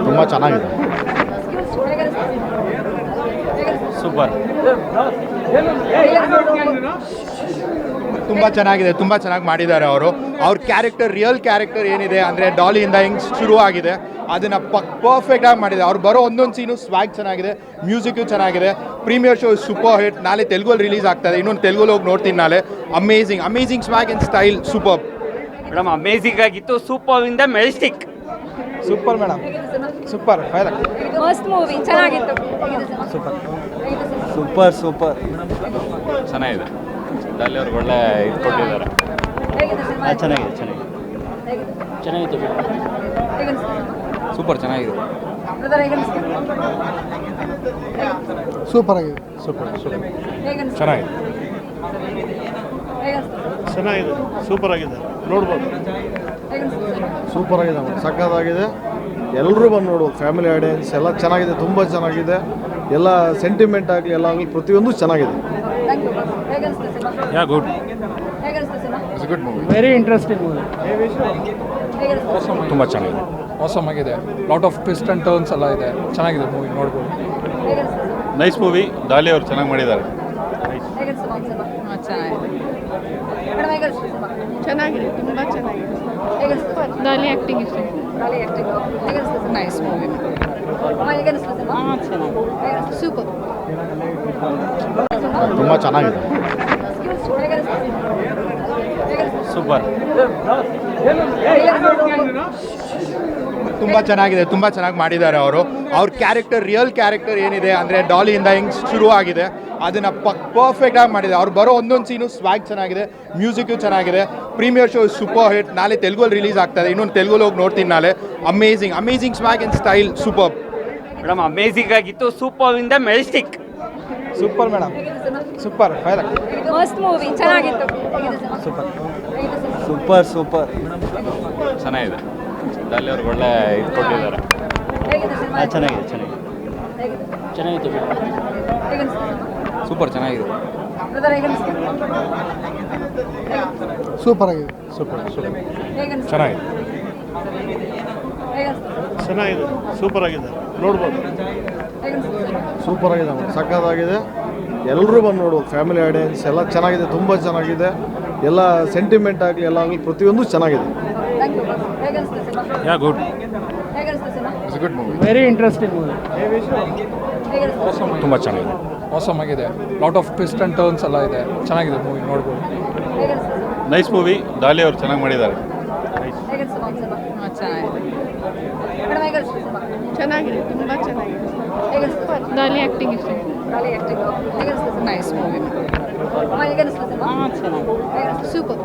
ತುಂಬ ಚೆನ್ನಾಗಿದೆ. ಸೂಪರ್. ತುಂಬ ಚೆನ್ನಾಗಿದೆ, ತುಂಬ ಚೆನ್ನಾಗಿ ಮಾಡಿದ್ದಾರೆ ಅವರು. ಅವ್ರ ಕ್ಯಾರೆಕ್ಟರ್, ರಿಯಲ್ ಕ್ಯಾರೆಕ್ಟರ್ ಏನಿದೆ ಅಂದರೆ ಡಾಲಿಯಿಂದ ಹೆಂಗೆ ಶುರು ಆಗಿದೆ ಅದನ್ನು ಪರ್ಫೆಕ್ಟಾಗಿ ಮಾಡಿದೆ. ಅವ್ರು ಬರೋ ಒಂದೊಂದು ಸೀನು ಸ್ವ್ಯಾಗ್ ಚೆನ್ನಾಗಿದೆ, ಮ್ಯೂಸಿಕ್ಕು ಚೆನ್ನಾಗಿದೆ. Premiere show super hit. ನಾಳೆ ತೆಲುಗಲ್ಲಿ ರಿಲೀಸ್ ಆಗ್ತಾಯಿದೆ, ಇನ್ನೊಂದು ತೆಲುಗಲ್ಲಿ ಹೋಗಿ ನೋಡ್ತೀನಿ ನಾಳೆ. Amazing ಸ್ವ್ಯಾಗ್ and style super madam. Amazing ಆಗಿತ್ತು. ಸೂಪರ್ ಇಂದ Majestic. Super madam, super fire. ಮಸ್ತ್ ಮೂವಿ, ಚೆನ್ನಾಗಿತ್ತು. ಸೂಪರ್ ಚೆನ್ನಾಗಿದೆ. ಡಾಲಿ ಅವ್ರಿಗೆ ಒಳ್ಳೆ ಇದು ಕೊಟ್ಟಿದ್ದಾರೆ. ಚೆನ್ನಾಗಿದೆ. ಸೂಪರ್ ಚೆನ್ನಾಗಿದೆ. ಸೂಪರ್ ಆಗಿದೆ. ಚೆನ್ನಾಗಿದೆ, ಸೂಪರ್ ಆಗಿದೆ, ನೋಡ್ಬೋದು. ಸೂಪರ್ ಆಗಿದೆ, ಸಕ್ಕತ್ತಾಗಿದೆ. ಎಲ್ಲರೂ ಬಂದು ನೋಡ್ಬೋದು. ಫ್ಯಾಮಿಲಿ ಆಡಿಯನ್ಸ್ ಎಲ್ಲ ಚೆನ್ನಾಗಿದೆ, ತುಂಬ ಚೆನ್ನಾಗಿದೆ. ಎಲ್ಲ ಸೆಂಟಿಮೆಂಟ್ ಆಗಲಿ ಎಲ್ಲ ಆಗಲಿ ಪ್ರತಿಯೊಂದು ಚೆನ್ನಾಗಿದೆ. Good. Good movie, very interesting movie. ತುಂಬ ಚೆನ್ನಾಗಿದೆ, ಆಗಿದೆ. Lot of twist and turns ಎಲ್ಲ ಇದೆ. ಚೆನ್ನಾಗಿದೆ ಮೂವಿ, ನೋಡ್ಬೋದು. Nice movie. ಡಾಲಿ ಅವರು ಚೆನ್ನಾಗಿ ಮಾಡಿದ್ದಾರೆ. ಚೆನ್ನಾಗಿದೆ, ತುಂಬ ಚೆನ್ನಾಗಿದೆ. ಡಾಲಿ ಆ್ಯಕ್ಟಿಂಗ್ ಇಷ್ಟ. Nice movie. ಸೂಪರ್. ತುಂಬ ಚೆನ್ನಾಗಿದೆ. ಸೂಪರ್. ತುಂಬ ಚೆನ್ನಾಗಿದೆ, ತುಂಬ ಚೆನ್ನಾಗಿ ಮಾಡಿದ್ದಾರೆ ಅವರು. ಅವ್ರ ಕ್ಯಾರೆಕ್ಟರ್, ರಿಯಲ್ ಕ್ಯಾರೆಕ್ಟರ್ ಏನಿದೆ ಅಂದರೆ ಡಾಲಿಯಿಂದ ಹೆಂಗೆ ಶುರು ಆಗಿದೆ ಅದನ್ನು ಪರ್ಫೆಕ್ಟಾಗಿ ಮಾಡಿದೆ. ಅವ್ರು ಬರೋ ಒಂದೊಂದು ಸೀನು ಸ್ವ್ಯಾಗ್ ಚೆನ್ನಾಗಿದೆ, ಮ್ಯೂಸಿಕ್ಕು ಚೆನ್ನಾಗಿದೆ. Premiere show super hit. ನಾಳೆ ತೆಲುಗಲ್ಲಿ ರಿಲೀಸ್ ಆಗ್ತಾಯಿದೆ, ಇನ್ನೊಂದು ತೆಲುಗಲ್ಲಿ ಹೋಗಿ ನೋಡ್ತೀನಿ ನಾಳೆ. Amazing ಸ್ವ್ಯಾಗ್ and style super madam. Amazing ಆಗಿತ್ತು. ಸೂಪರ್ ಇಂದ Majestic. Super madam, super fire. ಮಸ್ತ್ ಮೂವಿ, ಚೆನ್ನಾಗಿತ್ತು. ಸೂಪರ್ ಚೆನ್ನಾಗಿದೆ. ಡಾಲಿ ಅವ್ರಿಗೆ ಒಳ್ಳೆ ಇದು ಕೊಟ್ಟಿದ್ದಾರೆ. ಚೆನ್ನಾಗಿದೆ. ಸೂಪರ್ ಚೆನ್ನಾಗಿದೆ. ಸೂಪರ್ ಆಗಿದೆ. ಚೆನ್ನಾಗಿದೆ, ಸೂಪರ್ ಆಗಿದೆ, ನೋಡ್ಬೋದು. ಸೂಪರ್ ಆಗಿದೆ, ಸಕ್ಕತ್ತಾಗಿದೆ. ಎಲ್ಲರೂ ಬಂದು ನೋಡ್ಬೋದು. ಫ್ಯಾಮಿಲಿ ಆಡಿಯನ್ಸ್ ಎಲ್ಲ ಚೆನ್ನಾಗಿದೆ, ತುಂಬ ಚೆನ್ನಾಗಿದೆ. ಎಲ್ಲ ಸೆಂಟಿಮೆಂಟ್ ಆಗಲಿ ಎಲ್ಲ ಆಗಲಿ ಪ್ರತಿಯೊಂದು ಚೆನ್ನಾಗಿದೆ. Good. Good movie, very interesting movie. ತುಂಬ ಚೆನ್ನಾಗಿದೆ, ಆಗಿದೆ. Lot of twist and turns ಎಲ್ಲ ಇದೆ. ಚೆನ್ನಾಗಿದೆ ಮೂವಿ, ನೋಡ್ಬೋದು. Nice movie. ಡಾಲಿ ಅವರು ಚೆನ್ನಾಗಿ ಮಾಡಿದ್ದಾರೆ. ಚೆನ್ನಾಗಿದೆ, ತುಂಬ ಚೆನ್ನಾಗಿದೆ. ಡಾಲಿ ಆ್ಯಕ್ಟಿಂಗ್ ಇಷ್ಟ. Nice movie. ಸೂಪರ್.